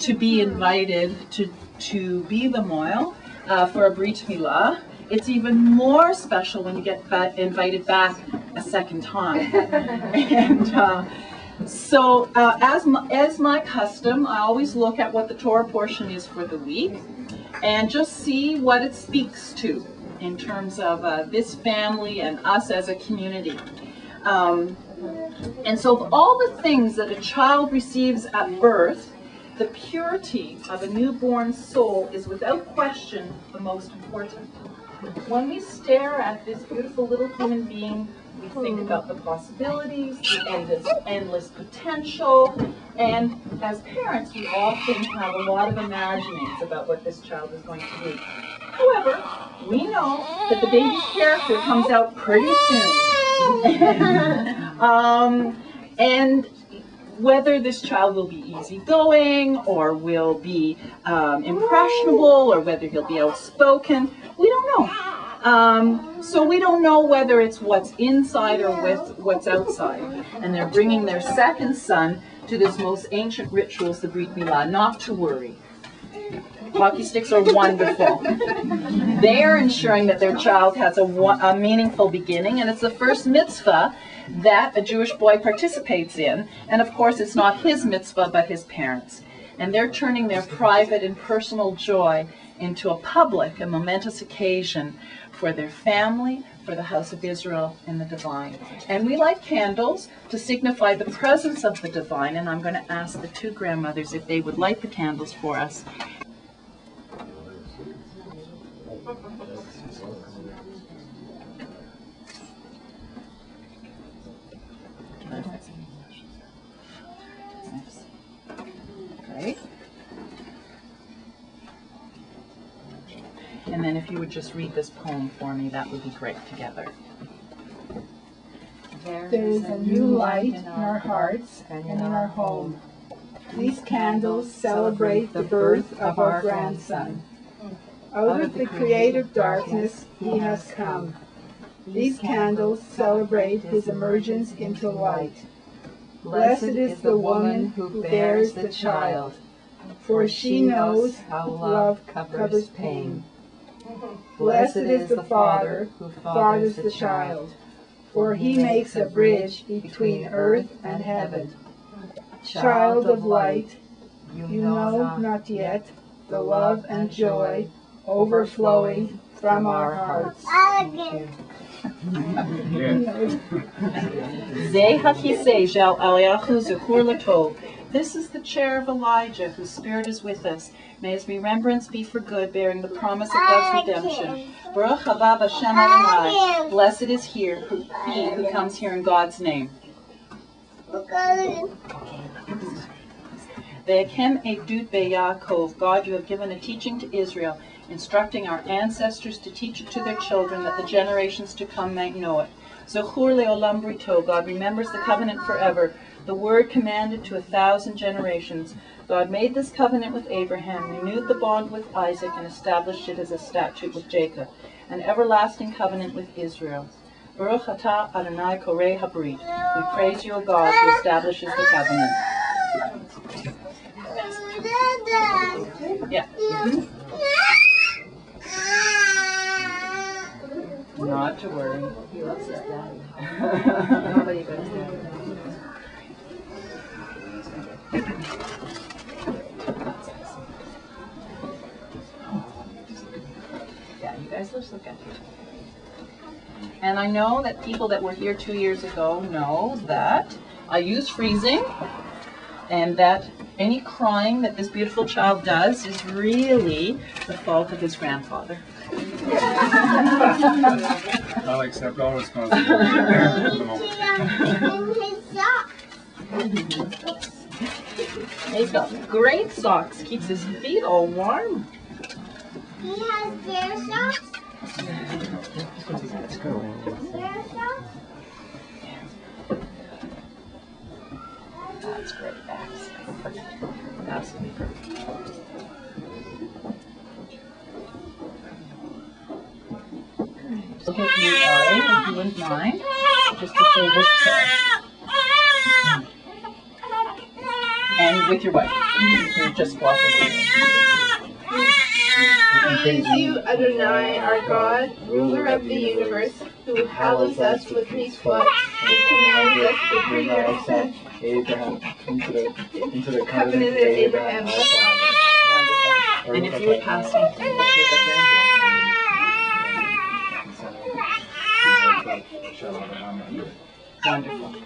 to be invited to be the moil for a Brit Milah. It's even more special when you get invited back a second time. And so as my custom, I always look at what the Torah portion is for the week and just see what it speaks to in terms of this family and us as a community. And so of all the things that a child receives at birth, the purity of a newborn soul is without question the most important. When we stare at this beautiful little human being, we think about the possibilities, the endless potential, and as parents, we often have a lot of imaginings about what this child is going to be. However, we know that the baby's character comes out pretty soon. And whether this child will be easygoing or will be impressionable or whether he'll be outspoken, we don't know. So we don't know whether it's what's inside or what's outside. And they're bringing their second son to this most ancient rituals, the Brit Milah. Not to worry. Hockey sticks are wonderful. They are ensuring that their child has a meaningful beginning, and it's the first mitzvah that a Jewish boy participates in. And of course, it's not his mitzvah, but his parents. And they're turning their private and personal joy into a public and momentous occasion for their family, for the house of Israel, and the divine. And we light candles to signify the presence of the divine, and I'm going to ask the two grandmothers if they would light the candles for us. Okay. And then if you would just read this poem for me, that would be great together. There is a new light in our hearts and in our home. These candles celebrate the birth of our grandson. Out of the creative darkness he has come. These candles celebrate his emergence into light. Blessed is the woman who bears the child, for she knows how love covers pain. Blessed is the father who fathers the child, for he makes a bridge between earth and heaven. Child of light, you know not yet the love and joy overflowing from our hearts. This is the chair of Elijah, whose spirit is with us. May his remembrance be for good, bearing the promise of God's redemption. Baruch haba b'Shem Adonai. Blessed is he who comes here in God's name. Ve'akem edut be'Yaakov. God, you have given a teaching to Israel, instructing our ancestors to teach it to their children, that the generations to come might know it. Zochur le'olam brito. God remembers the covenant forever, the word commanded to 1,000 generations. God made this covenant with Abraham, renewed the bond with Isaac, and established it as a statute with Jacob, an everlasting covenant with Israel. Baruch atah Adonai korei habrit. We praise you, O God, who establishes the covenant. Yeah. Not to worry. He loves his daddy. Nobody but his daddy. Yeah, you guys just look at it. And I know that people that were here 2 years ago know that I use freezing, and that any crying that this beautiful child does is really the fault of his grandfather. I'll accept all responsibility. He's got great socks. Keeps his feet all warm. He has bear socks? Bear socks? That's great. Absolutely perfect. Look at you, Ari, if you wouldn't mind, just to say this prayer. And with your wife. You just walk in. Praise you, Adonai, our God, ruler of the universe, who hallows us with his blood, and commands us to bring our son Abraham into the covenant that Abraham our father. And if you were passing through the wonderful.